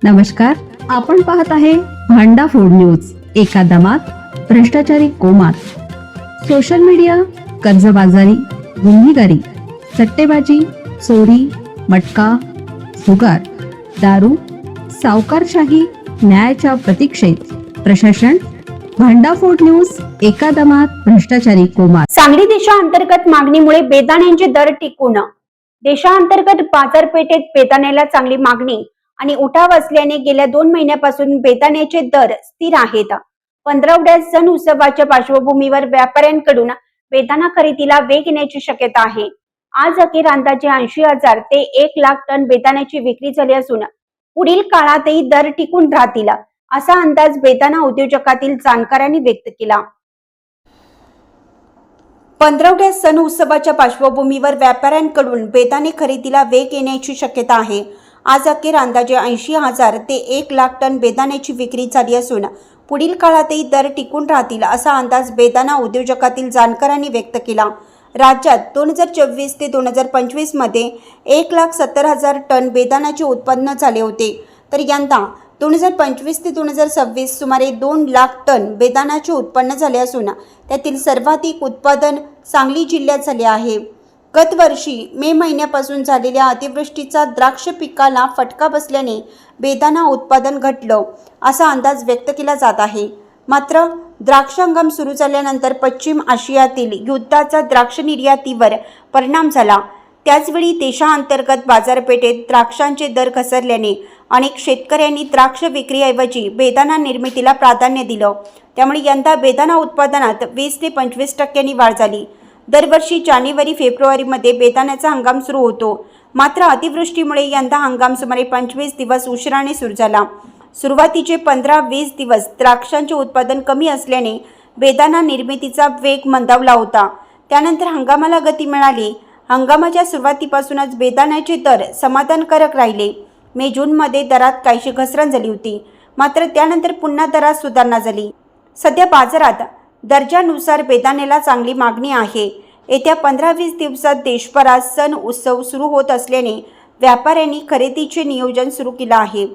नमस्कार, आपण पाहत आहे भांडा फूड न्यूज। एका दमात भ्रष्टाचारी कोमात, सोशल मीडिया, कर्जबाजारी, गुन्हेगारी, सट्टेबाजी, चोरी, मटका, जुगार, दारू, सावकारशाही, न्यायाच्या प्रतीक्षेत प्रशासन। भांडा फूड न्यूज, एका दमात भ्रष्टाचारी कोमात। सांगली देशांतर्गत मागणीमुळे बेदाण्यांचे दर टिकून। देशांतर्गत बाजारपेठेत बेदाण्याला चांगली मागणी आणि उठाव असल्याने गेल्या 2 महिन्यापासून बेदाण्याचे दर स्थिर आहेत। 15वड्या सण उत्सवाच्या पार्श्वभूमीवर व्यापाऱ्यांकडून बेदाणा खरेदीला वेग येण्याची शक्यता आहे। आज अखेर अंदाजे 80,000 ते 1 लाख टन बेदाण्याची विक्री झाली असून पुढील काळातही दर टिकून राहतील असा अंदाज बेदाणा उद्योजकातील जाणकारांनी व्यक्त केला। 15वड्या सण उत्सवाच्या पार्श्वभूमीवर व्यापाऱ्यांकडून बेदाणे खरेदीला वेग येण्याची शक्यता आहे। आज अखेर अंदाजे 80,000 ते 1 लाख टन बेदाण्याची विक्री झाली असून पुढील काळातही दर टिकून राहतील असा अंदाज बेदाणा उद्योजकातील जाणकारांनी व्यक्त केला। राज्यात 2024 ते 2025 मध्ये 1,70,000 टन बेदाण्याचे उत्पन्न झाले होते, तर यंदा 2025 ते 2026 सुमारे 2 लाख टन बेदाण्याचे उत्पन्न झाले असून त्यातील सर्वाधिक उत्पादन सांगली जिल्ह्यात झाले आहे। गत वर्षी मे महिन्यापासून झालेल्या अतिवृष्टीचा द्राक्ष पिकाला फटका बसल्याने बेदाणा उत्पादन घटलं असा अंदाज व्यक्त केला जात आहे। मात्र द्राक्ष हंगाम सुरू झाल्यानंतर पश्चिम आशियातील युद्धाचा द्राक्ष निर्यातीवर परिणाम झाला। त्याचवेळी देशांतर्गत बाजारपेठेत द्राक्षांचे दर घसरल्याने अनेक शेतकऱ्यांनी द्राक्ष विक्रीऐवजी बेदाणा निर्मितीला प्राधान्य दिलं। त्यामुळे यंदा बेदाणा उत्पादनात 20 ते 25% वाढ झाली। दरवर्षी जानेवारी-फेब्रुवारीमध्ये बेदाण्याचा हंगाम सुरू होतो, मात्र अतिवृष्टीमुळे यंदा हंगाम सुमारे 25 दिवस उशिराने सुरू झाला। सुरुवातीचे 15-20 दिवस द्राक्षांचे उत्पादन कमी असल्याने बेदाणा निर्मितीचा वेग मंदावला होता। त्यानंतर हंगामाला गती मिळाली। हंगामाच्या सुरुवातीपासूनच बेदाण्याचे दर समाधानकारक राहिले। मे-जूनमध्ये दरात काहीशी घसरण झाली होती, मात्र त्यानंतर पुन्हा दरात सुधारणा झाली। सध्या बाजारात दर्जानुसार बेदाण्याला चांगली मागणी आहे। येत्या 15-20 दिवसात देशभरात सण उत्सव सुरू होत असल्याने व्यापाऱ्यांनी खरेदीचे नियोजन सुरू केले आहे।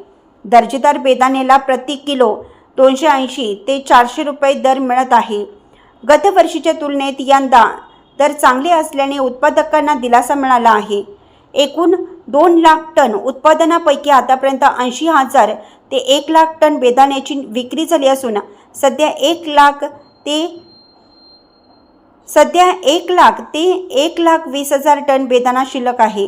दर्जेदार बेदाण्याला प्रति किलो 280 ते 400 रुपये दर मिळत आहे। गत वर्षीच्या तुलनेत यंदा दर चांगले असल्याने उत्पादकांना दिलासा मिळाला आहे। एकूण 2 लाख टन उत्पादनापैकी आतापर्यंत 80,000 ते 1 लाख टन बेदाण्याची विक्री झाली असून सध्या 1 लाख ते 1,20,000 टन बेदाणा शिल्लक आहे।